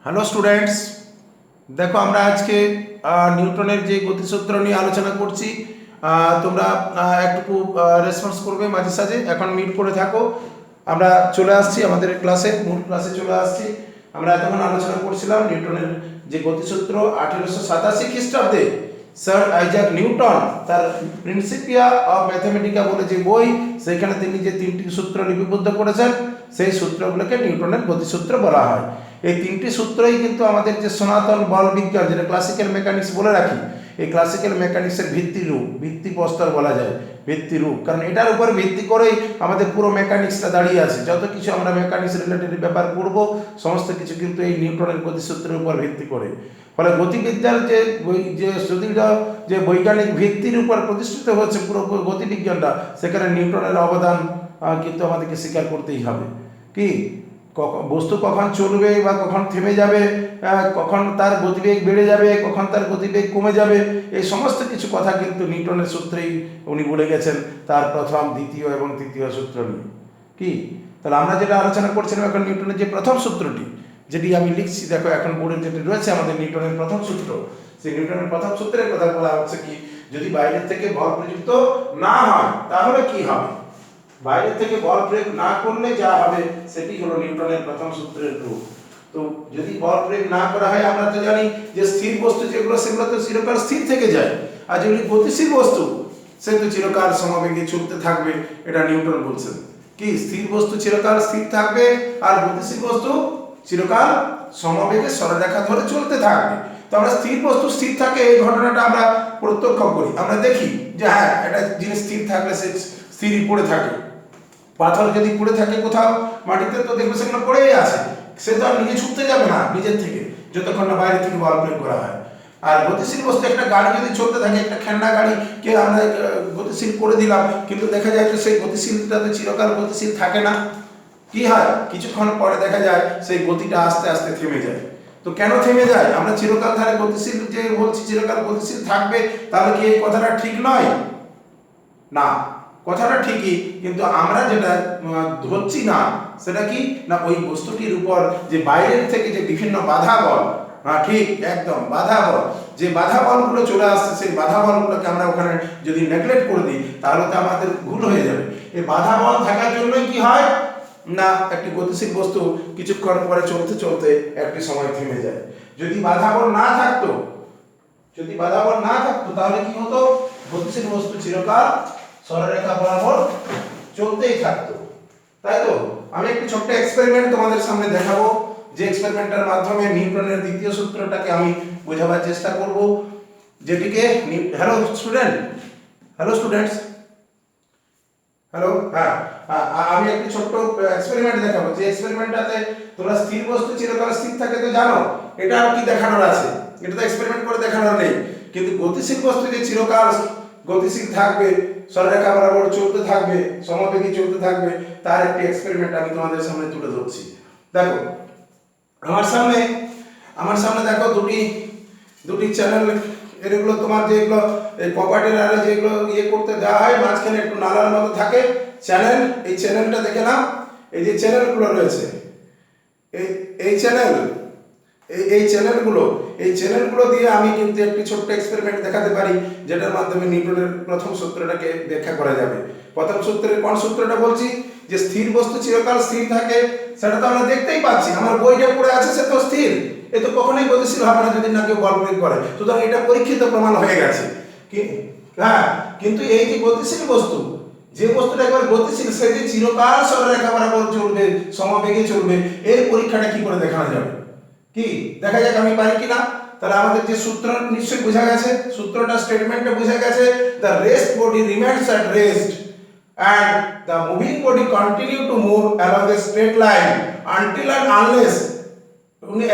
Hello students, দেখো আমরা আজকে নিউটনের যে গতিসূত্র নিয়ে আলোচনা করছি। তোমরা একটু রেসপন্স করবে মাঝে সাঝে, এখন মিট করে থাকো। আমরা চলে আসছি আমাদের ক্লাসে, মূল ক্লাসে চলে আসছি। আমরা এতক্ষণ আলোচনা করছিলাম নিউটনের যে গতিসূত্র 1887 খ্রিস্টাব্দে স্যার আইজাক নিউটন তার প্রিন্সিপিয়া অফ ম্যাথমেটিকা বলে যে বই, সেখানে তিনি যে তিনটি সূত্র লিপিবদ্ধ করেছেন, সেই সূত্রগুলোকে নিউটনের গতিসূত্র বলা হয়। এই তিনটি সূত্রই কিন্তু আমাদের যে সনাতন বল বিজ্ঞান, যেটা ক্লাসিক্যাল মেকানিক্স বলে রাখি, এই ক্লাসিক্যাল মেকানিক্সের ভিত্তিরূপ, ভিত্তিপ্রস্তর বলা যায়, ভিত্তিরূপ। কারণ এটার উপর ভিত্তি করেই আমাদের পুরো মেকানিক্সটা দাঁড়িয়ে আছে। যত কিছু আমরা মেকানিক্স রিলেটেড ব্যাপার করব, সমস্ত কিছু কিন্তু এই নিউটনের গতিসূত্রের উপর ভিত্তি করে। ফলে গতিবিদ্যার যে বৈজ্ঞানিক ভিত্তির উপর প্রতিষ্ঠিত হচ্ছে পুরো গতিবিজ্ঞানটা, সেখানে নিউটনের অবদান কিন্তু আমাদেরকে স্বীকার করতেই হবে। কি বস্তু কখন চলবে বা কখন থেমে যাবে, কখন তার গতিবেগ বেড়ে যাবে, কখন তার গতিবেগ কমে যাবে, এই সমস্ত কিছু কথা কিন্তু নিউটনের সূত্রেই উনি বলে গেছেন, তার প্রথম, দ্বিতীয় এবং তৃতীয় সূত্র নিয়ে। কি তাহলে আমরা যেটা আলোচনা করছিলাম এখন নিউটনের যে প্রথম সূত্রটি, যেটি আমি লিখছি, দেখো এখন বোর্ডে যেটি রয়েছে আমাদের নিউটনের প্রথম সূত্র, সেই নিউটনের প্রথম সূত্রের কথা বলা হচ্ছে কি, যদি বাইরের থেকে বল প্রযুক্ত না হয় তাহলে কি হবে, বাইরে থেকে বল প্রয়োগ না করলে যা হবে সেটি হলো নিউটনের প্রথম সূত্রের রূপ। তো যদি বল প্রয়োগ না করা হয়, আমরা তো জানি যে স্থির বস্তু যেগুলো, সেগুলো তো চিরকাল স্থির থেকে যায়, আর যেগুলি গতিশীল বস্তু সে তো চিরকাল সমবেগে চলতে থাকবে। এটা নিউটন বলছেন কি, স্থির বস্তু চিরকাল স্থির থাকবে আর গতিশীল বস্তু চিরকাল সমবেগে সরলরেখা ধরে চলতে থাকবে। তো আমরা স্থির বস্তু স্থির থাকে এই ঘটনাটা আমরা প্রত্যক্ষ করি, আমরা দেখি যে হ্যাঁ একটা জিনিস স্থির থাকলে সে স্থিরই পড়ে থাকে। পাথর যদি পড়ে থাকে কোথাও মাটিতে, তো দেখবে সেগুলো পড়েই আছে, সে তো আর নিজে ছুটতে যাবে না নিজের থেকে, যতক্ষণ না বাইরে থেকে বল প্রয়োগ করা হয়। আর গতিশীল বস্তু, একটা গাড়ি যদি চলতে থাকে, একটা খেলনা গাড়িকে আমরা গতিশীল করে দিলাম, কিন্তু দেখা যায় যে সেই গতিশীলটা তো চিরকাল গতিশীল থাকে না। কি হয়, কিছুক্ষণ পরে দেখা যায় সেই গতিটা আস্তে আস্তে থেমে যায়। তো কেন থেমে যায়? আমরা চিরকাল তাহলে গতিশীল যে বলছি, চিরকাল গতিশীল থাকবে, তাহলে কি এই কথাটা ঠিক নয়? না, কথাটা ঠিকই, কিন্তু আমরা যেটা ধরছি না সেটা কি না, ওই বস্তুটির উপর যে বাইরের থেকে যে বিভিন্ন বাধা বল, ঠিক একদম বাধা বল, যে বাধা বলগুলো চলে আসছে, সেই বাধা বলগুলোকে আমরা ওখানে যদি নেগলেক্ট করে দিই, তাহলে তো আমাদের ভুল হয়ে যাবে। এই বাধা বল থাকার জন্যই কি হয় না, একটি গতিশীল বস্তু কিছুক্ষণ পরে চলতে চলতে একটি সময় থেমে যায়। যদি বাধা বল না থাকতো, যদি বাধা বল না থাকতো, তাহলে কি হতো, গতিশীল বস্তু চিরকাল সরলরেখা বরাবর চলতেই থাকতো, তাই তো? আমি একটি ছোট্ট এক্সপেরিমেন্ট তোমাদের সামনে দেখাবো, যে এক্সপেরিমেন্টের মাধ্যমে নিউটনের দ্বিতীয় সূত্রটাকে আমি বোঝাবার চেষ্টা করব, যেটিকে হ্যালো স্টুডেন্টস, হ্যালো, হ্যাঁ, আমি একটি ছোট্ট এক্সপেরিমেন্ট দেখাবো, যে এক্সপেরিমেন্টটাতে তোমরা স্থির বস্তু চিরকাল স্থির থাকে তো জানো, এটা আর কি দেখানোর আছে, এটা তো এক্সপেরিমেন্ট করে দেখানোর নেই। কিন্তু গতিশীল বস্তু যে চিরকাল গতিশীল থাকবে, সরলরেখা বরাবর চলতে থাকবে, সমবেগে চলতে থাকবে, তার একটি এক্সপেরিমেন্ট আমি তোমাদের সামনে তুলে ধরছি। দেখো আমার সামনে দেখো দুটি চ্যানেল, এগুলো তোমার যেগুলো এই প্রপার্টির আরে যেগুলো করতে দেওয়া হয়, মাঝখানে একটু নালার মতো থাকে চ্যানেল, এই চ্যানেলটা দেখে নাও। এই যে চ্যানেলগুলো রয়েছে, এই চ্যানেলগুলো দিয়ে আমি কিন্তু একটি ছোট্ট এক্সপেরিমেন্ট দেখাতে পারি, যেটার মাধ্যমে নিউটনের প্রথম সূত্রটাকে ব্যাখ্যা করা যাবে। প্রথম সূত্রের কোন সূত্রটা বলছি, যে স্থির বস্তু চিরকাল স্থির থাকে, সেটা তো আমরা দেখতেই পাচ্ছি, আমার বইটা পড়ে আছে, সে তো স্থির, এ তো কখনোই গতিশীল হবে না যদি না কেউ বল প্রয়োগ করে। সুতরাং এটা পরীক্ষিত প্রমাণ হয়ে গেছে। হ্যাঁ, কিন্তু এই যে গতিশীল বস্তু, যে বস্তুটা একবার গতিশীল, সে যে চিরকাল সরলরেখা বরাবর চলবে, সমবেগে চলবে, এর পরীক্ষাটা কি করে দেখানো যাবে? কি দেখা যাক আমি পারি কিনা। তাহলে আমাদের যে সূত্র নিশ্চয়ই বোঝা গেছে, সূত্রটা স্টেটমেন্টে বোঝা গেছে, the rest body remains at rest and the moving body continue to move along a straight line until and unless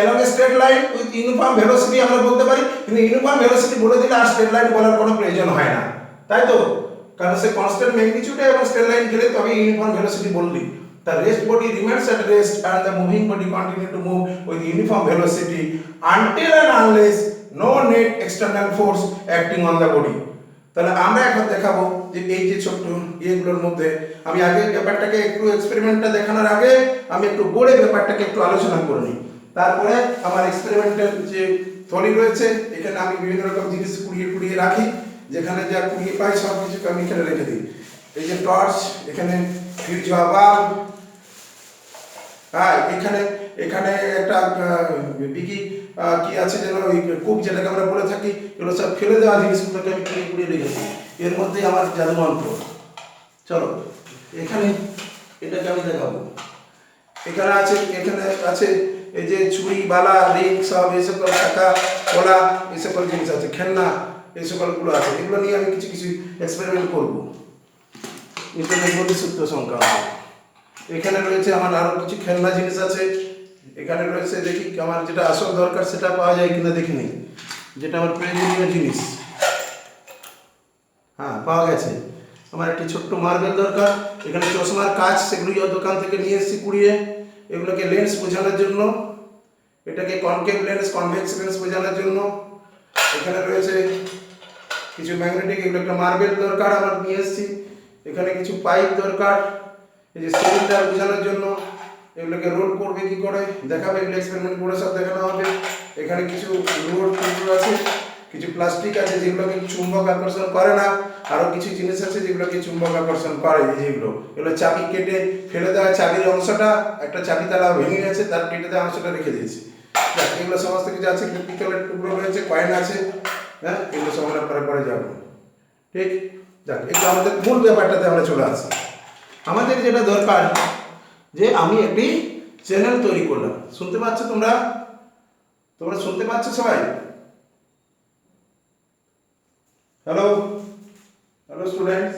along a straight line with uniform velocity আমরা বলতে পারি, কিন্তু ইউনিফর্ম ভেলোসিটি বলে দিলে আর স্ট্রেট লাইন বলার কোনো প্রয়োজন হয় না, তাই তো? কারণ সে কনস্ট্যান্ট ম্যাগনিটিউডে এবং স্ট্রেট লাইন গেলে তবে ইউনিফর্ম ভেলোসিটি বললি। The rest body remains at rest and the moving body continue to move with uniform velocity until and unless no net external force acting on the body. তাহলে আমরা এখন দেখাবো যে এই যে ছোট্ট ইয়েগুলোর মধ্যে, আমি আগে ব্যাপারটাকে একটু এক্সপেরিমেন্টটা দেখানোর আগে আমি একটু বোর্ডে ব্যাপারটাকে একটু আলোচনা করে নিই। তারপরে আমার এক্সপেরিমেন্টের যে থলি রয়েছে, এখানে আমি বিভিন্ন রকম জিনিস কুড়িয়ে কুড়িয়ে রাখি, যেখানে যা কুড়িয়ে পাই সব কিছুকে আমি এখানে রেখে দিই। এই যে টর্চ, এখানে ফিউজ বাল্ব, হ্যাঁ এখানে এখানে একটা বিকি কি আছে যেন ওই কুক যেটাকে আমরা বলে থাকি, এগুলো সব ফেলে দেওয়া জিনিসগুলোকে আমি কুড়িয়ে কুড়িয়ে রেখেছি। এর মধ্যেই আমার জাদু মন্ত্র। চলো এখানে এটাকে আমি দেখাবো। এখানে আছে এই যে চুড়ি বালা রিং সব এই সকল টাকা কলা এই সকল জিনিস আছে, খেলনা এই সকলগুলো আছে। এগুলো নিয়ে আমি কিছু কিছু এক্সপেরিমেন্ট করবো নিউটনের গতিসূত্র সংক্রান্ত। এখানে রয়েছে আমার আরো কিছু খেলনা জিনিস আছে। এখানে রয়েছে, দেখি আমার যেটা আসল দরকার সেটা পাওয়া যায় কিনা দেখে নিই, যেটা আমার প্রয়োজনীয় জিনিস। হ্যাঁ পাওয়া গেছে। আমার একটি ছোট্ট মার্বেল দরকার। এখানে চশমার কাচ, সেগুলো দোকান থেকে নিয়ে এসেছি কুড়িয়ে। এগুলোকে লেন্স বোঝানোর জন্য, এটাকে কনকেভ লেন্স কনভেক্স লেন্স বোঝানোর জন্য। এখানে রয়েছে কিছু ম্যাগনেটিক, এগুলো একটা মার্বেল দরকার আমার নিয়ে এসেছি। এখানে কিছু পাইপ দরকার, এই যে সিলিন্ডার বোঝানোর জন্য। এগুলোকে রোল করবে কি করে দেখাবে, এগুলো এক্সপেরিমেন্ট করে সব দেখানো হবে। এখানে কিছু রোড আছে, কিছু প্লাস্টিক আছে যেগুলোকে চুম্বক আকর্ষণ করে না, আরো কিছু জিনিস আছে যেগুলোকে চুম্বক আকর্ষণ করে। যেগুলো এগুলো চাবি কেটে ফেলে দেওয়া, চাবির অংশটা একটা চাবি তালা ভেঙে গেছে, তার কেটে দেওয়া অংশটা রেখে দিয়েছি। এগুলো সমস্ত কিছু আছে, পিতলের টুকরো রয়েছে, কয়েন আছে। হ্যাঁ এগুলো সব আমরা পরে পরে যাবো। ঠিক, যাক এগুলো আমাদের মূল ব্যাপারটাতে আমরা চলে আসি। আমাদের যেটা দরকার, যে আমি একটি চ্যানেল তৈরি করলাম। শুনতে পাচ্ছ তোমরা? তোমরা শুনতে পাচ্ছ সবাই? Hello hello students.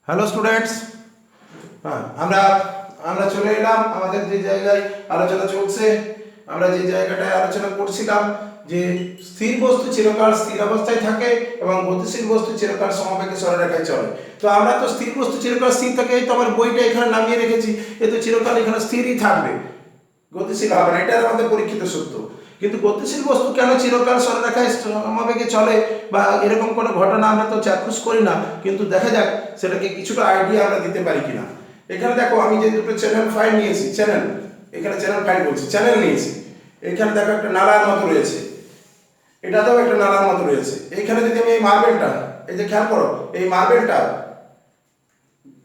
Hello students. হ্যাঁ আমরা আমরা চলে এলাম আমাদের যে জায়গায় আলোচনা চলছে। আমরা যে জায়গাটায় আলোচনা করছিলাম যে স্থির বস্তু চিরকাল স্থির অবস্থায় থাকে এবং গতিশীল বস্তু চিরকাল সমবেগে সরলরেখায় চলে। তো আমরা তো স্থির বস্তু চিরকাল স্থির থাকে, এই তো আমার বইটা এখানে নামিয়ে রেখেছি, এ তো চিরকাল এখানে স্থিরই থাকবে, গতিশীল হবে না, এটা আমাদের পরীক্ষিত সত্য। কিন্তু গতিশীল বস্তু কেন চিরকাল সরলরেখায় সমবেগে চলে বা এরকম কোনো ঘটনা আমরা তো চাক্ষুষ করি না, কিন্তু দেখা যাক সেটাকে কিছুটা আইডিয়া আমরা দিতে পারি কিনা। এখানে দেখো আমি যে দুটো চ্যানেল ফাইল নিয়েছি, চ্যানেল, এখানে চ্যানেল ফাইল বলছি, চ্যানেল নিয়েছি। এখানে দেখো একটা নালার মতো রয়েছে, এটাতেও একটা নালার মতো রয়েছে। এইখানে যদি আমি এই মার্বেলটা, এই যে খেয়াল করো এই মার্বেলটা,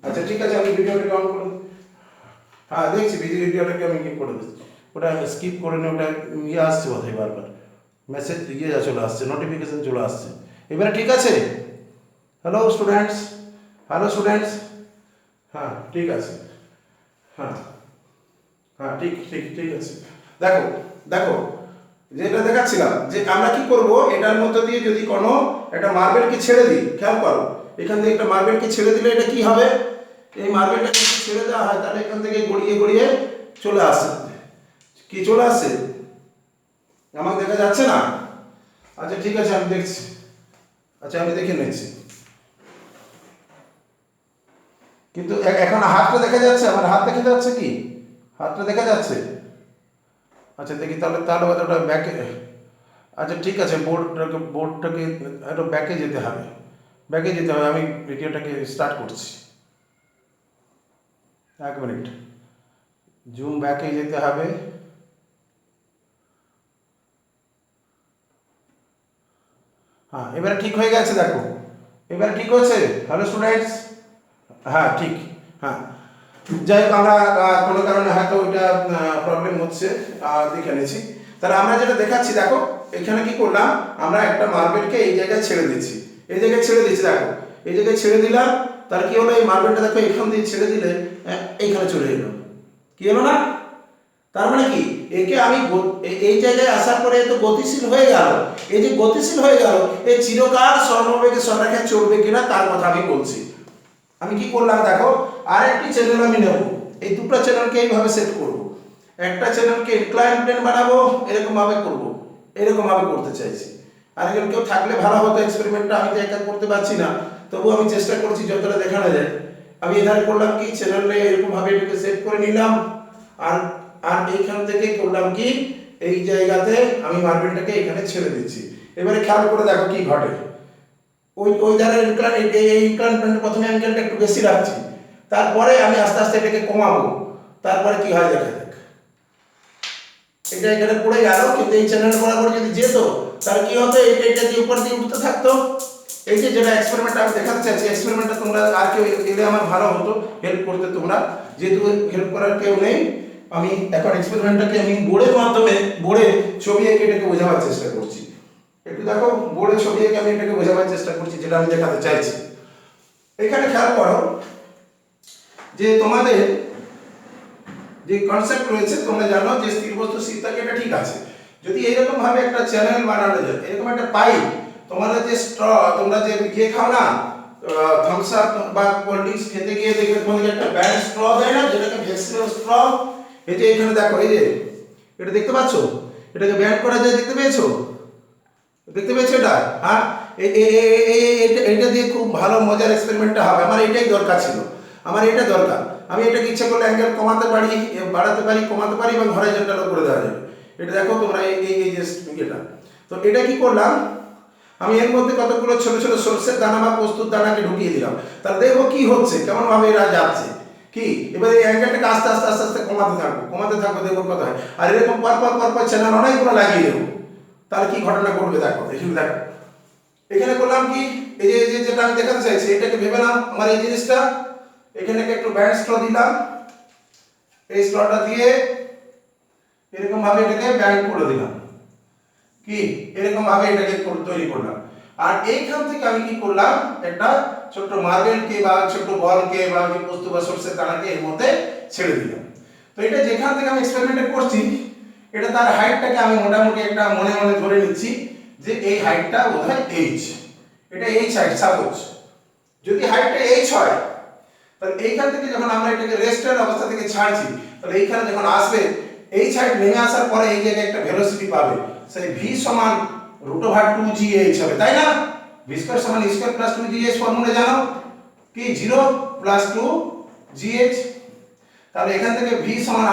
আচ্ছা ঠিক আছে আমি ভিডিওটাকে অন করে, হ্যাঁ দেখছি ভিডিওটাকে আমি কি করে দিচ্ছি, ওটা স্কিপ করে নিয়ে, ওটা ইয়ে আসছে বোধ হয় বারবার মেসেজ ইয়ে চলে আসছে, নোটিফিকেশন চলে আসছে। এবারে ঠিক আছে? Hello students, hello students. হ্যাঁ ঠিক আছে, হ্যাঁ হ্যাঁ ঠিক ঠিক ঠিক আছে। দেখো দেখো যেটা দেখাচ্ছিলাম, যে আমরা কি করব, এটার মধ্যে দিয়ে যদি কোনো একটা মার্বেলকে ছেড়ে দিই, খেয়াল করো এখান থেকে একটা মার্বেলকে ছেড়ে দিলে এটা কি হবে, এই মার্বেলটা যদি ছেড়ে দেওয়া হয় তাহলে এখান থেকে গড়িয়ে গড়িয়ে চলে আসছে। কি চলে আসছে? আমার দেখা যাচ্ছে না? আচ্ছা ঠিক আছে আমি দেখছি, আচ্ছা আমি দেখে নিচ্ছি। কিন্তু এখন হাতটা দেখা যাচ্ছে, আমার হাত দেখা যাচ্ছে কি? হাতটা দেখা যাচ্ছে? আচ্ছা দেখি তাহলে তাহলে ওটা ব্যাকে, আচ্ছা ঠিক আছে বোর্ডটাকে একটু ব্যাকে যেতে হবে, ব্যাকে যেতে হবে। আমি ভিডিওটাকে স্টার্ট করছি, 1 মিনিট, জুম ব্যাকে যেতে হবে। হ্যাঁ এবারে ঠিক হয়ে গেছে, দেখো এবারে ঠিক হচ্ছে। হ্যালো স্টুডেন্টস, হ্যাঁ ঠিক, হ্যাঁ যাই হোক আমরা কোনো কারণে হয়তো ওইটা প্রবলেম হচ্ছে, দেখে নিয়েছি। তাহলে আমরা যেটা দেখাচ্ছি, দেখো এখানে কি করলাম, আমরা একটা মার্বেলকে এই জায়গায় ছেড়ে দিচ্ছি, এই জায়গায় ছেড়ে দিচ্ছি, দেখো এই জায়গায় ছেড়ে দিলাম। তার কি হলো, এই মার্বেলটা দেখো এখান দিয়ে ছেড়ে দিলে এইখানে চলে এলো, কি হলো না? তার মানে কি, একে আমি এই জায়গায় আসার পরে তো গতিশীল হয়ে গেল। এই যে গতিশীল হয়ে গেল, এই চিরকাল সমবেগে সরলরেখায় চলবে কিনা তার কথা আমি বলছি। আমি কি করলাম দেখো, আর একটি চ্যানেল আমি নেব, এই দুটো চ্যানেলকে এইভাবে সেট করব। একটা চ্যানেলকে ইনক্লাইন প্লেন বানাবো, এরকম ভাবে করব, এরকম ভাবে করতে চাইছি। আর এখানে কেউ থাকলে ভালো হতো, এক্সপেরিমেন্টটা আমি তো একা করতে পারছি না, তবু আমি চেষ্টা করছি যতটা দেখানো যায়। আমি এধারে করলাম কি, চ্যানেলে এরকম ভাবে এটাকে সেট করে নিলাম, আর আর এইখান থেকে করলাম কি, এই জায়গাতে আমি মার্বেলটাকে এখানে ছেড়ে দিচ্ছি। এবারে খেয়াল করে দেখো কি ঘটে। ওই ধারের ইনক্লাইন, এই ইনক্লাইনমেন্ট প্রথমে অ্যাঙ্গেলটা একটু বেশি রাখছি, তারপরে আমি আস্তে আস্তে এটাকে কমাবো, তারপরে কি হয় দেখা যাক। এটা এখানে পড়ে গেল, কিন্তু এই চ্যানেল বরাবর যদি যেত তাহলে কি হতো, এটা দিয়ে উপর দিয়ে উঠতে থাকতো। এই যে যেটা এক্সপেরিমেন্ট আমি দেখাতে চাইছি, এক্সপেরিমেন্টটা তোমরা আর কেউ এলে আমার ভালো হতো হেল্প করতে তোমরা, যেহেতু হেল্প করার কেউ নেই। আমি এখন এক্সপেরিমেন্টটাকে আমি বোর্ডের মাধ্যমে, বোর্ডে ছবি এঁকে এটাকে বোঝাবার চেষ্টা করছি। একটু দেখো, বোর্ডে ছবি এঁকে আমি এটাকে বোঝাবার চেষ্টা করছি যেটা আমি দেখাতে চাইছি। এখানে খেয়াল করো যে তোমাদের যে কনসেপ্ট রয়েছে, তোমরা জানো যে স্থির বস্তু স্থির থাকে, এটা ঠিক আছে। যদি এরকম ভাবে একটা চ্যানেল বানানো যায়, এরকম একটা পাইপ, তোমরা যে স্ট্র, তোমরা যে ইয়ে খাও না, থামস আপ বা কোল্ড ড্রিঙ্কস খেতে গিয়ে দেখবে তোমাদের একটা ব্যান্ড স্ট্র দেয় না, যেটাকে ভ্যাক্সিনাল স্ট্র। এই যে এখানে দেখো, এই যে এটা দেখতে পাচ্ছো, এটাকে ব্যান্ড করা যায়, দেখতে পেয়েছো? দেখতে পেয়েছো এটা? হ্যাঁ, এটা দিয়ে খুব ভালো মজার এক্সপেরিমেন্টটা হবে। আমার এটাই দরকার ছিল, আমার এটা দরকার। আমি এটাকে ইচ্ছা করলে অ্যাঙ্গেল কমাতে পারি, বাড়াতে পারি, কমাতে পারি, এবং হরাইজন্টালও করে দেওয়া যাবে। এটা দেখো তোমরা, এই যে এটা। তো এটা কি করলাম, আমি এর মধ্যে কতগুলো ছোট ছোট সরষের দানা বা পোস্তর দানাকে ঢুকিয়ে দিলাম। তাহলে দেখবো কি হচ্ছে, কেমন ভাবে এরা যাচ্ছে। কি এবার এই অ্যাঙ্গেলটাকে আস্তে আস্তে আস্তে আস্তে কমাতে থাকবো, দেখবো কথা হয়। আর এরকম পরপর চ্যানেল অনেকগুলো লাগিয়ে দেবো, তাহলে কি ঘটনা ঘটবে দেখো। এখানে দেখো, এখানে করলাম কি, এই যে যেটা আমি দেখাতে চাইছি, এটাকে ভেবে নাও আমার এই জিনিসটা। এখানে একটু ব্যান্ড স্ট্র দিলাম, এই স্ট্রটা দিয়ে এরকম ভাবে এটাকে ব্যান্ড করে দিলাম, কি এরকম ভাবে এটাকে তৈরি করলাম। আর এইখান থেকে আমি কি করলাম, একটা ছোট্ট মার্বেলকে বা ছোট্ট বলকে বা যে বস্তু বা সোর্সের দানাকে এর মধ্যে ছেড়ে দিলাম। তো এটা যেখান থেকে আমি এক্সপেরিমেন্ট করছি, এটা তার হাইটটাকে আমি মোটামুটি একটা মনে মনে ধরে নিচ্ছি যে এই হাইটটা বোধহয় h, এটা h হাইট। সাপোজ যদি হাইটটা h হয়, তাহলে এইখান থেকে যখন আমরা এটাকে রেস্টের অবস্থা থেকে ছাড়ছি, তাহলে এইখানে যখন আসবে, h হাইট নেমে আসার পরে এই জায়গায় একটা ভেলোসিটি পাবে, সেই v সমান √2gh হবে, তাই না? v স্কয়ার সমান e square plus 2gh formula জানো কি, 0 প্লাস 2gh। তাহলে এখান থেকে v সমান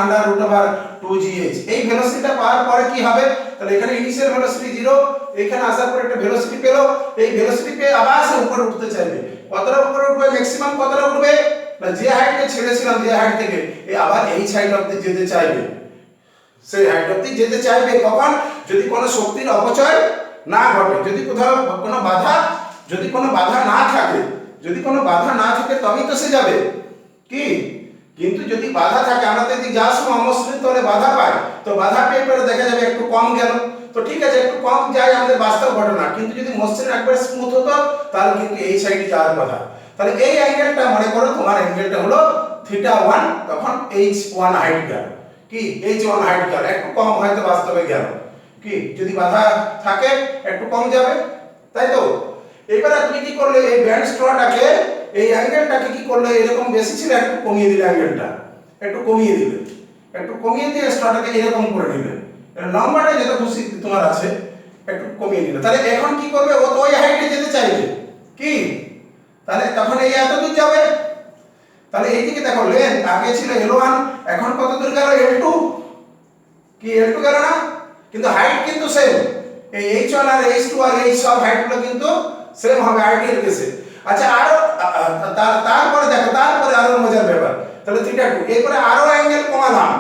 √2gh। এই ভেলোসিটিটা পাওয়ার পরে কি হবে, তাহলে এখানে ইনিশিয়াল ভেলোসিটি 0, এখানে আসার পরে একটা ভেলোসিটি পেলো। এই ভেলোসিটি পেয়ে আবার সে উপরে উঠতে চাইবে। কতটা উপরে উঠবে, ম্যাক্সিমাম কতটা উঠবে না, যে হাইটে ছেড়েছিলাম, যে হাইট থেকে এই আবার এই হাইট অবধি যেতে চাইবে। সেই হাইট অবধি যেতে চাইবে কখন, যদি কোনো শক্তির অপচয় না ঘটে, যদি কোথাও কোনো বাধা, যদি কোনো বাধা না থাকে, যদি কোনো বাধা না থাকে তবেই তো সে যাবে, কি? কিন্তু যদি বাধা থাকে, আমরা যদি যাওয়ার সময় অমসৃণ তলে বাধা পাই, তো বাধা পেয়ে পরে দেখা যাবে একটু কম গেল, তো ঠিক আছে একটু কম যায় আমাদের বাস্তব ঘটনা। কিন্তু যদি মসৃণ একবার স্মুথ হতো, তাহলে কিন্তু এই সাইডে যাওয়ার কথা। তাহলে এই অ্যাঙ্গেলটা মনে করো, তোমার অ্যাঙ্গেলটা হলো θ1, তখন h1 হাইট গেল, কি h1 হাইট গেল, একটু কম হয়তো বাস্তবে গেল, কি যদি বাধা থাকে একটু কম যাবে, তাই তো? এবারে তুমি কি করলে, এই ব্যান্ড স্ট্রটাকে, এই অ্যাঙ্গেলটাকে কি করলে, এরকম বেশি ছিল, একটু কমিয়ে দিলে অ্যাঙ্গেলটা, একটু কমিয়ে দিলে, একটু কমিয়ে দিয়ে স্ট্রটাকে এরকম করে নিলে, লম্বাটা যত খুশি তোমার আছে একটু কমিয়ে নিলে। তাহলে এখন কি করবে, ও তো ওই হাইটে যেতে চাইবে, কি? তাহলে তখন এই এত দূর যাবে। তাহলে এইদিকে দেখো, লেন্থ আগে ছিল L1, এখন কত দূর গেল, L2, কি L2 গেল না? কিন্তু হাইট কিন্তু সেম, এই h1 আর h2 আর h সব হাইটগুলো কিন্তু সেম হবে আইডিয়াল কেসে। আচ্ছা, আরো তারপরে দেখো, তারপরে আরো মজার ব্যাপার। তাহলে θ2, এরপরে আরো অ্যাঙ্গেল কমালাম,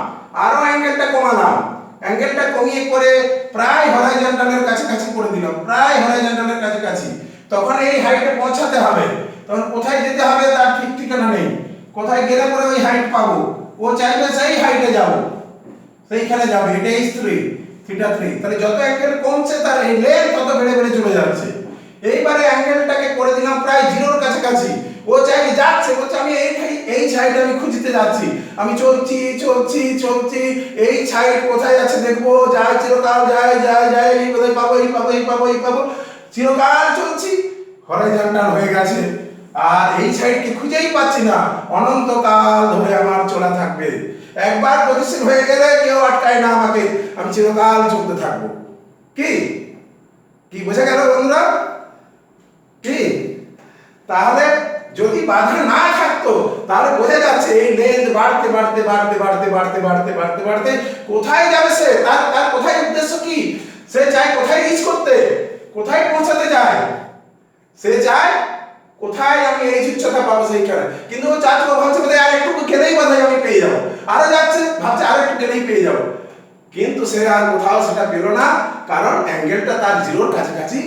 আরো অ্যাঙ্গেলটা কমালাম, অ্যাঙ্গেলটা কমিয়ে করে প্রায় হরাইজন্টালের কাছাকাছি করে দিলাম, প্রায় হরাইজন্টালের কাছাকাছি। তখন এই হাইটে পৌঁছাতে হবে, তখন কোথায় যেতে হবে তার ঠিক ঠিকানা নেই, কোথায় গেলে পরে ওই হাইট পাবো। ও চাইবে সেই হাইটে যাবো, সেইখানে যাবে, এটা h3, θ3। তাহলে যত অ্যাঙ্গেল কমছে তার এই লেন্থ তত বেড়ে বেড়ে চলে যাচ্ছে। এইবারে অ্যাঙ্গেলটাকে করে দিলাম প্রায় জিরোর কাছাকাছি। ও চাইলে যাচ্ছে, বলছে আমি এই সাইড আমি খুঁজতে যাচ্ছি, আমি চলছি চলছি চলছি, এই সাইড কোথায় আছে দেখবো, যায় চিরকাল, যায় যায় যায়, এই কোথায় পাবো, এই পাবো, এই পাবো, এই পাবো, চিরকাল চলছি, হরাইজন্টাল হয়ে গেছে, আর এই সাইডকে খুঁজেই পাচ্ছি না, অনন্তকাল ধরে আমার চলা থাকবে। একবার গতিশীল হয়ে গেলে কেউ আটকায় না আমাকে, আমি চিরকাল চলতে থাকবো। কি কি বোঝা গেল বন্ধুরা? কি তাহলে যদি বাধা না থাকতো, তো, তাহলে বোঝা যাচ্ছে এই লেন্থ বাড়তে বাড়তে বাড়তে বাড়তে বাড়তে বাড়তে বাড়তে বাড়তে কোথায় যাবে সে, তার তার কোথায় উদ্দেশ্য কি, সে চায় কোথায় রিচ করতে, কোথায় পৌঁছাতে যায়, সে চায় কোথায় আমি এই উচ্চতা পাবো সেইখানে। কিন্তু ও চাচ্ছে, ও ভাবছে বোধহয় আর একটু গেলেই বোধহয় আমি পেয়ে যাবো, আরো যাচ্ছে ভাবছে আর একটু গেলেই পেয়ে যাবো, কিন্তু সে আর কোথাও সেটা পেল না, কারণ অ্যাঙ্গেলটা তার জিরোর কাছাকাছি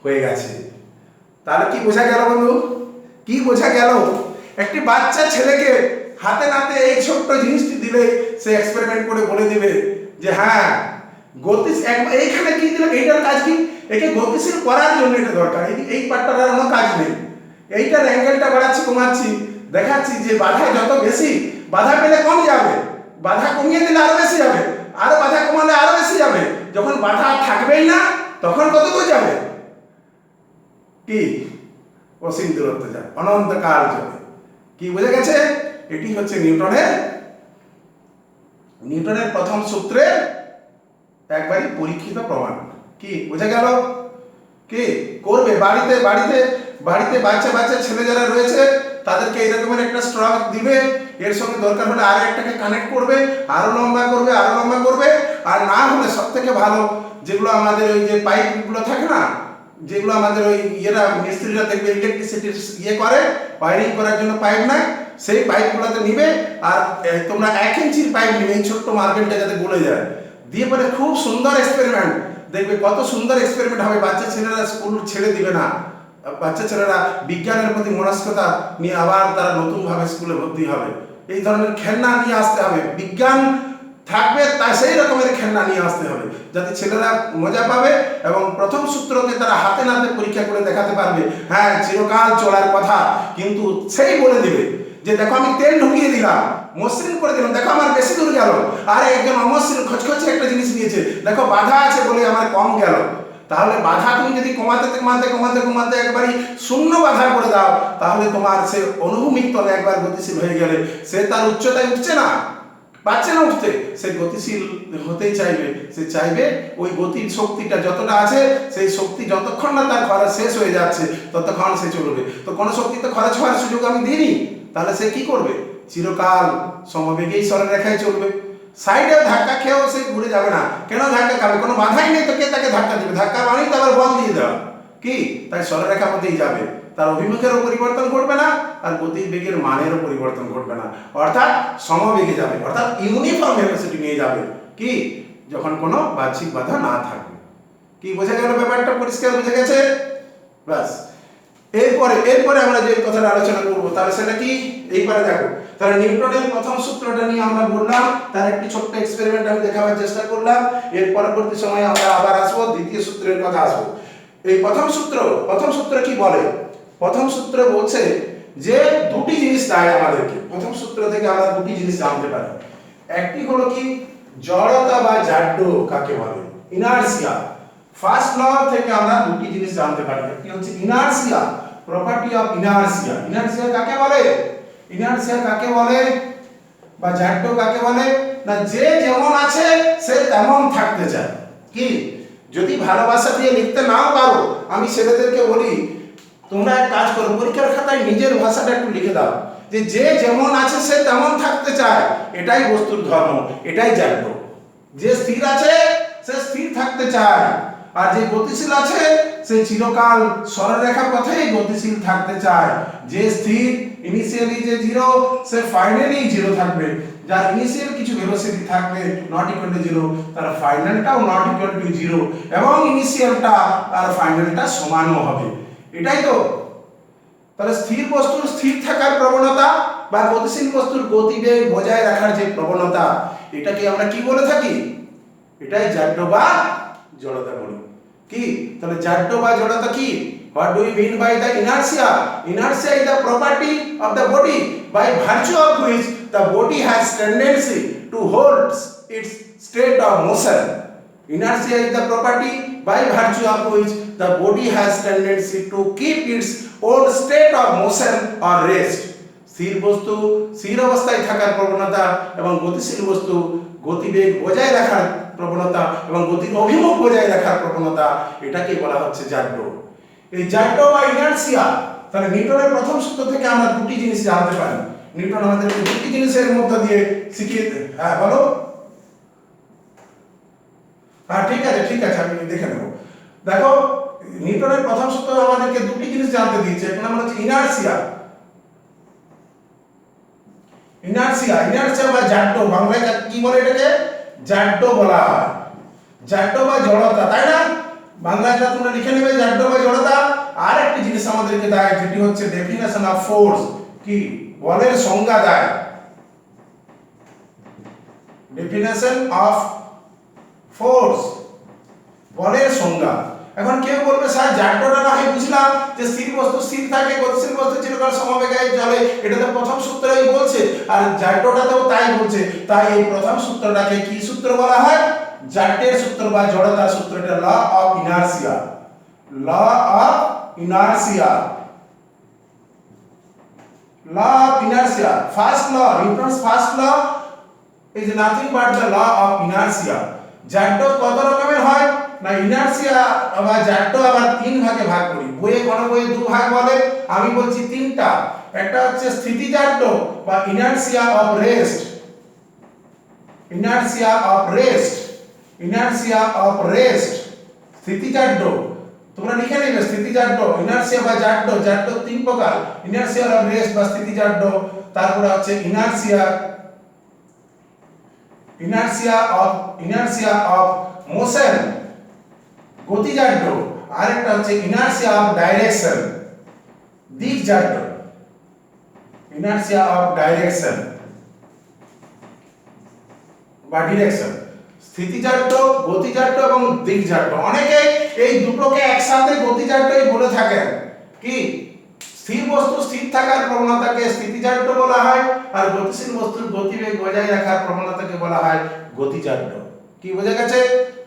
হয়ে গেছে। তাহলে কি বোঝা গেল বন্ধু, কি বোঝা গেল? একটি বাচ্চা ছেলেকে হাতে নাতে এই ছোট্ট জিনিসটি দিলে সে এক্সপেরিমেন্ট করে বলে দিবে যে হ্যাঁ গতি এইখানে কি দিল, এইটার কাজ কি, একে গতিশীল করার জন্য এটা দরকার, এই পার্টটার আর কোনো কাজ নেই, এইটার অ্যাঙ্গেলটা বাড়াচ্ছি কমাচ্ছি, দেখাচ্ছি যে বাধা যত বেশি, বাধা পেলে কম যাবে, বাধা কমিয়ে দিলে আরো বেশি যাবে, আরো বাধা কমালে আরো বেশি যাবে, যখন বাধা থাকবেই না তখন কত দূর যাবে, কি অসীম দূরত্ব যায়, অনন্তকাল যাবে। কি বোঝা গেছে? এটি হচ্ছে নিউটনের প্রথম সূত্রের একবারই পরীক্ষিত প্রমাণ। কি বোঝা গেল? কি করবে বাড়িতে বাড়িতে বাড়িতে বাচ্চা বাচ্চা ছেলে যারা রয়েছে তাদেরকে এরকমের একটা স্ট্রক দিবে, এর সঙ্গে দরকার হলে আরো একটাকে কানেক্ট করবে, আরো লম্বা করবে, আরো লম্বা করবে, আর না হলে সব থেকে ভালো যেগুলো আমাদের ওই যে পাইপগুলো থাকে না, যেগুলো আমাদের ওই ইয়েরা মিস্ত্রিরা দেখবে ইলেকট্রিসিটির ইয়ে করে ওয়ারিং করার জন্য পাইপ নেয়, সেই পাইপগুলোতে নিবে, আর তোমরা 1 ইঞ্চির পাইপ নিবে, এই ছোট্ট মার্বেলটা যাতে গলে যায়, দিয়ে পরে খুব সুন্দর এক্সপেরিমেন্ট দেখবে, কত সুন্দর এক্সপেরিমেন্ট হবে, বাচ্চা ছেলেরা স্কুল ছেড়ে দিবে না, বাচ্চা ছেলেরা বিজ্ঞানের প্রতি মনস্কতা নিয়ে আবার তারা নতুনভাবে স্কুলে ভর্তি হবে, এই ধরনের খেলনা নিয়ে আসতে হবে, বিজ্ঞান থাকবে তাই সেই রকমের খেলনা নিয়ে আসতে হবে, যাতে ছেলেরা মজা পাবে এবং প্রথম সূত্রকে তারা হাতে নাতে পরীক্ষা করে দেখাতে পারবে, হ্যাঁ চিরকাল চলার কথা, কিন্তু সেই বলে দিবে যে দেখো আমি তেল ঢুকিয়ে দিলাম, মসৃণ করে দিলাম, দেখো আমার বেশি দূর গেল, আর একজন অমসৃণ খচখচে একটা জিনিস নিয়েছে, দেখো বাধা আছে বলে আমার কম গেল। তাহলে বাধা তুমি যদি কমাতে কমাতে কমাতে কমাতে একবারই শূন্য বাধা করে দাও, তাহলে তোমার সে অনুভূমিক তলে একবার গতিশীল হয়ে গেলে সে তার উচ্চতায় উঠছে না, পারছে না উঠতে, সে গতিশীল হতেই চাইবে, সে চাইবে ওই গতির শক্তিটা যতটা আছে সেই শক্তি যতক্ষণ না তার খরচ শেষ হয়ে যাচ্ছে ততক্ষণ সে চলবে। তো কোনো শক্তি তো খরচ হওয়ার সুযোগ আমি দিইনি, তাহলে সে কি করবে, চিরকাল সমবেগেই সরলরেখায় চলবে, সাইডে ধাক্কা খেয়েও সে ঘুরে যাবে না। কেন ধাক্কা খাবে, কোনো বাধাই নেই তো কে তাকে ধাক্কা দেবে, ধাক্কা মানেই তো আবার বল দিয়ে দেওয়া, কি তাই সরলরেখা মধ্যেই যাবে, তার অভিমুখেরও পরিবর্তন ঘটবে না আর গতির বেগের মানেরও পরিবর্তন ঘটবে না, অর্থাৎ সমবেগে যাবে, অর্থাৎ ইউনিফর্ম ভেলোসিটি নিয়ে যাবে, কি যখন কোনো বাহ্যিক বাধা না থাকবে। কি বোঝা গেল ব্যাপারটা, পরিষ্কার বুঝে গেছে? ব্যাস, এরপরে আমরা যে কথাটা আলোচনা করবো তাহলে সেটা কি, এইবারে দেখো, তাহলে নিউটনের প্রথম সূত্রটা নিয়ে আমরা বললাম, তার একটি ছোট্ট এক্সপেরিমেন্ট আমি দেখাবার চেষ্টা করলাম, এর পরবর্তী সময়ে আমরা আবার আসবো, দ্বিতীয় সূত্রের কথা আসবো। এই প্রথম সূত্র কি বলে? প্রথম সূত্র বলছে যে দুটি জিনিস দেয় আমাদেরকে, প্রথম সূত্র থেকে আমরা দুটি জিনিস জানতে পারি, একটি হলো কি জড়তা বা জাড্য কাকে বলে, ইনারশিয়া। ফার্স্ট ল থেকে আমরা দুটি জিনিস জানতে পারি, একটি হচ্ছে inertia, property of inertia. Inertia কাকে বলে, ইনারশিয়া কাকে বলে বা জাড্য কাকে বলে না, যে যেমন আছে সে তেমন থাকতে চায়। কি যদি ভালোবাসা দিয়ে লিখতে নাও পারো, আমি ছেলেদেরকে বলি তোমরা এক কাজ করো, পরীক্ষার খাতায় নিজের ভাষাটা একটু লিখে দাও, যে যে যেমন আছে সে তেমন থাকতে চায়, এটাই বস্তুর ধর্ম, এটাই জাড্য। যে স্থির আছে সে স্থির থাকতে চায়, আর যে গতিশীল আছে সে চিরকাল সরলরেখা পথেই গতিশীল থাকতে চায়। যে স্থির ইনিশিয়ালি যে জিরো সে ফাইনালি জিরো থাকবে, যার ইনিশিয়াল কিছু ভেলোসিটি থাকবে নট ইকুয়াল টু জিরো, তার ফাইনালটাও নট ইকুয়াল টু জিরো, এবং ইনিশিয়ালটা আর ফাইনালটা সমানও হবে। এটাই তো, তাহলে স্থির বস্তুর স্থির থাকার প্রবণতা বা গতিশীল বস্তুর গতিবেগ বজায় রাখার যে প্রবণতা, এটাকে আমরা কি বলে থাকি, এটাই জাড্য বা জড়তা বলি। কি তাহলে জাড্য বা জড়তা কি, what do we mean by the inertia? Inertia is the property of the body by virtue of which the body has tendency to hold its state of motion. Inertia is the property by virtue of which the body has tendency to keep its old state of motion or rest. স্থির বস্তু স্থির অবস্থায় থাকার প্রবণতা এবং গতিশীল বস্তু গতিবেগ বজায় রাখার প্রবণতা এবং গতির অভিমুখ বজায় রাখার প্রবণতা, এটাকে বলা হচ্ছে জাড্য। এই জাড্য বা ইনারশিয়া তাহলে নিউটনের প্রথম সূত্র থেকে আমরা দুটি জিনিস জানতে পারি। নিউটন আমাদেরকে দুটি জিনিসের মধ্য দিয়ে শিখিয়ে, হ্যাঁ বলো। হ্যাঁ ঠিক আছে আমি দেখে নেব। দেখো নিউটনের প্রথম সূত্র আমাদেরকে দুটি জিনিস জানতে দিয়েছে। এক নম্বর হচ্ছে ইনার্সিয়া বা জাড্য, বাংলায় কি বলে এটাকে? জাড্য বলা হয়, জাড্য বা জড়তা, তাই না? বাংলাটা তোমরা লিখে নেবে জাড্য বা জড়তা। আর একটি জিনিস আমাদেরকে দেয় যেটি হচ্ছে ডেফিনেশন অফ ফোর্স, কি বলের সংজ্ঞা দেয়, ডেফিনেশন অফ ফোর্স, বলের সংজ্ঞা। এখন কেউ বলবে স্যার জাড্যটা না হয় বুঝলাম যে স্থির বস্তু স্থির থাকে, গতিশীল বস্তু চিরকাল সমবেগে চলে, এটা তো প্রথম সূত্রেই বলছে, আর জাড্যটাতেও তাই বলছে। তাই এই প্রথম সূত্রটাকে কি সূত্র বলা হয়? জাড্যের সূত্র বা জড়তার সূত্র। এটা law of inertia, law of inertia, law of inertia. First law, Newton's first law is nothing but the law of inertia. জাড্য কত রকমের হয় না, ইনার্সিয়া বা জাড্য আবার তিন ভাগে ভাগ করি। বইয়ে কোন বইয়ে দু ভাগ বলে, আমি বলছি তিনটা। একটা হচ্ছে স্থিতি জাড্য বা inertia of rest, inertia of rest, inertia of rest, স্থিতি জাড্য। তোমরা লিখে নেবে স্থিতি জাড্য, ইনার্সিয়া বা জাড্য। জাড্য তিন প্রকার, ইনার্সিয়া অফ রেস্ট বা স্থিতি জাড্য, তারপরে হচ্ছে ইনার্সিয়া অফ মোশন, গতিজাড্য। আরেকটা হচ্ছে ইনার্সিয়া অফ ডাইরেকশন, দিকজাড্য, ইনার্সিয়া অফ ডাইরেকশন বা ডিরেকশন। স্থিতিজাড্য, গতিজাড্য এবং দিকজাড্য। অনেকে এই দুটোকে একসাথে গতিজাড্যই বলে থাকেন। কি স্থির বস্তু স্থির থাকার প্রবণতাকে স্থিতিজাড্য বলা হয়, আর গতিশীল বস্তুর গতিবেগ বজায় রাখার প্রবণতাকে বলা হয় গতিজাড্য। কি বোঝা গেছে?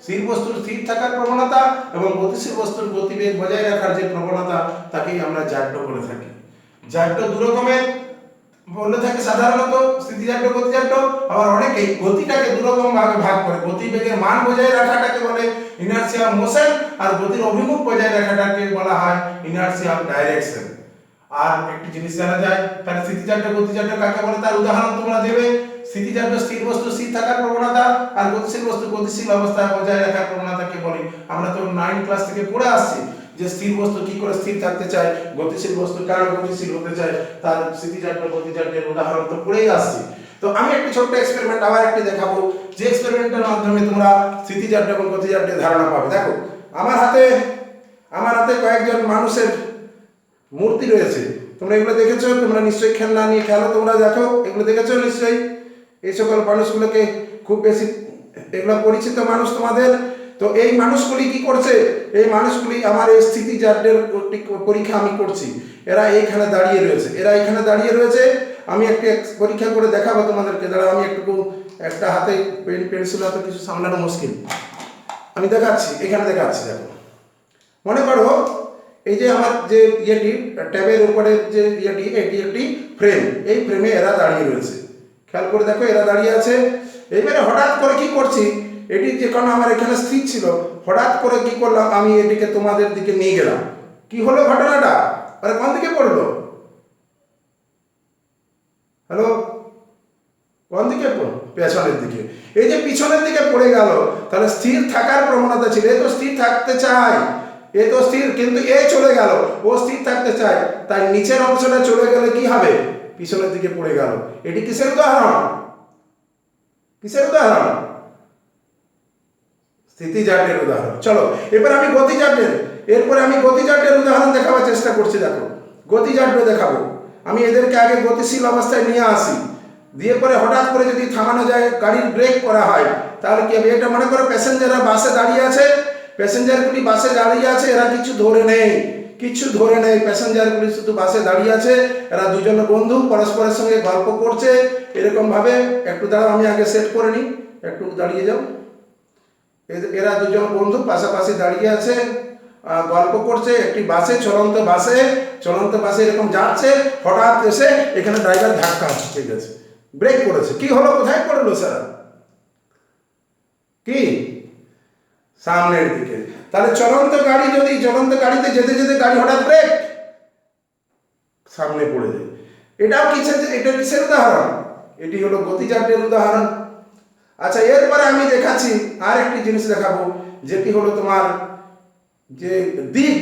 স্থির বস্তুর স্থির থাকার প্রবণতা এবং গতিশীল বস্তুর গতিবেগ বজায় রাখার যে প্রবণতা তাকেই আমরা জাড্য বলে থাকি। জাড্য দু রকমের বলে থাকে সাধারণত, স্থিতিজাড্য, গতিজাড্য। আবার অনেকেই গতিটাকে দু রকম ভাগে ভাগ করে। গতিবেগের মান বজায় রাখাটাকে বলে ইনার্সিয়া অফ মোশন, আর গতির অভিমুখ বজায় রাখাটাকে বলা হয় ইনার্সিয়া অফ ডাইরেকশন। আর একটি জিনিস জানা যায়, তাহলে স্থিতিজাড্য গতিজাড্য কাকে বলে তার উদাহরণ তোমরা দেবে। স্থিতিজাড্য স্থির বস্তু স্থির থাকার প্রবণতা, আর গতিশীল বস্তু গতিশীল অবস্থায় বজায় রাখার প্রবণতাকে বলি। আমরা তো 9 ক্লাস থেকে পড়ে আসছি যে স্থির বস্তু কি করে স্থির থাকতে চায়, গতিশীল বস্তু কেন গতিশীল হতে চায়, তার স্থিতিজাড্য গতিজাড্যের উদাহরণ তো পড়েই আসছি। তো আমি একটি ছোট্ট এক্সপেরিমেন্ট আবার একটি দেখাবো, যে এক্সপেরিমেন্টের মাধ্যমে তোমরা স্থিতিজাড্য এবং গতিজাড্যের ধারণা পাবে। দেখো আমার হাতে কয়েকজন মানুষের মূর্তি রয়েছে। তোমরা এগুলো দেখেছো, তোমরা নিশ্চয়ই খেলনা নিয়ে খেলো, তোমরা দেখো এগুলো দেখেছো নিশ্চয়ই। এই সকল মানুষগুলোকে খুব বেশি এগুলো পরিচিত মানুষ তোমাদের। তো এই মানুষগুলি কি করছে? এই মানুষগুলি আমার এই স্থিতিজাড্যের পরীক্ষা আমি করছি। এরা এইখানে দাঁড়িয়ে রয়েছে। আমি একটি পরীক্ষা করে দেখাবো তোমাদেরকে। দাঁড়াও, আমি একটা হাতে পেন্সিল হাতে কিছু সামলানো মুশকিল, আমি দেখাচ্ছি। এখানে দেখাচ্ছি, দেখো মনে করো এই যে আমার যে ইয়েটি ট্যাবের উপরে যে ইয়েটি, এটি একটি ফ্রেম। এই ফ্রেমে এরা দাঁড়িয়ে রয়েছে, খেয়াল করে দেখো এরা দাঁড়িয়ে আছে। এবারে হঠাৎ করে কি করছি, এটি যে কারণ আমার এখানে স্থির ছিল, হঠাৎ করে কি করলাম, আমি এটিকে তোমাদের দিকে নিয়ে গেলাম। কি হলো ঘটনাটা? আরে কোন দিকে পড়লো? হ্যালো, কোন দিকে? পেছনের দিকে। এই যে পিছনের দিকে পড়ে গেল, তাহলে স্থির থাকার প্রবণতা ছিল, এ তো স্থির থাকতে চায়, এ তো স্থির, কিন্তু এ চলে গেল, ও স্থির থাকতে চায়, তাই নিচের অংশটা চলে গেলে কি হবে? পিছনের দিকে পড়ে গেল। এটি কিসের উদাহরণ? স্থিতিজাড্যের উদাহরণ। চলো এরপরে আমি গতিজাড্যের উদাহরণ দেখাবার চেষ্টা করছি। দেখো গতিজাড্য দেখাবো। আমি এদেরকে আগে গতিশীল অবস্থায় নিয়ে আসি, দিয়ে পরে হঠাৎ করে যদি থামানো যায়, গাড়ির ব্রেক করা হয়, তাহলে কি হবে? এটা মনে করো প্যাসেঞ্জাররা বাসে দাঁড়িয়ে আছে, প্যাসেঞ্জারগুলি বাসে দাঁড়িয়ে আছে, এরা কিছু ধরে নেই, প্যাসেঞ্জারগুলি শুধু বাসে দাঁড়িয়ে আছে। এরা দুজন বন্ধু পরস্পরের সঙ্গে গল্প করছে এরকম ভাবে। একটু দাঁড়াও, আমি আগে সেট করে নিই, একটু দাঁড়িয়ে যাও। এরা দুজন বন্ধু পাশাপাশি দাঁড়িয়ে আছে, গল্প করছে একটি বাসে, চলন্ত বাসে এরকম যাচ্ছে। হঠাৎ এসে এখানে ড্রাইভার ধাক্কা হয়ে গেছে, ব্রেক করেছে। কি হলো? কোথায় পড়লো স্যার? কি সামনের দিকে। তাহলে চলন্ত গাড়িতে যেতে যেতে গাড়ি হঠাৎ ব্রেক, সামনে পড়ে যায়। এটাও কিসের উদাহরণ? এটি হলো গতিজাড্যের উদাহরণ। আচ্ছা, এরপরে আমি দেখাচ্ছি আর একটি জিনিস দেখাবো, যেটি হলো তোমার যে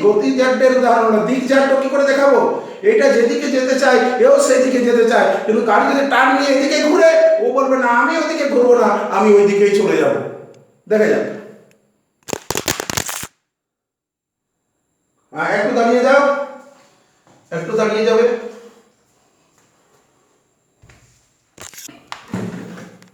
গতিজাড্যের উদাহরণ হলো দিকজাড্য। কি করে দেখাবো? এটা যেদিকে যেতে চাই এও সেদিকে যেতে চায়, কিন্তু গাড়ি যদি টার্ন নিয়ে এদিকে ঘুরে, ও বলবে না আমি ওদিকে ঘুরবো না, আমি ওই দিকেই চলে যাব। দেখা যাক, একটু দাঁড়িয়ে যাও, একটু দাঁড়িয়ে যাবে।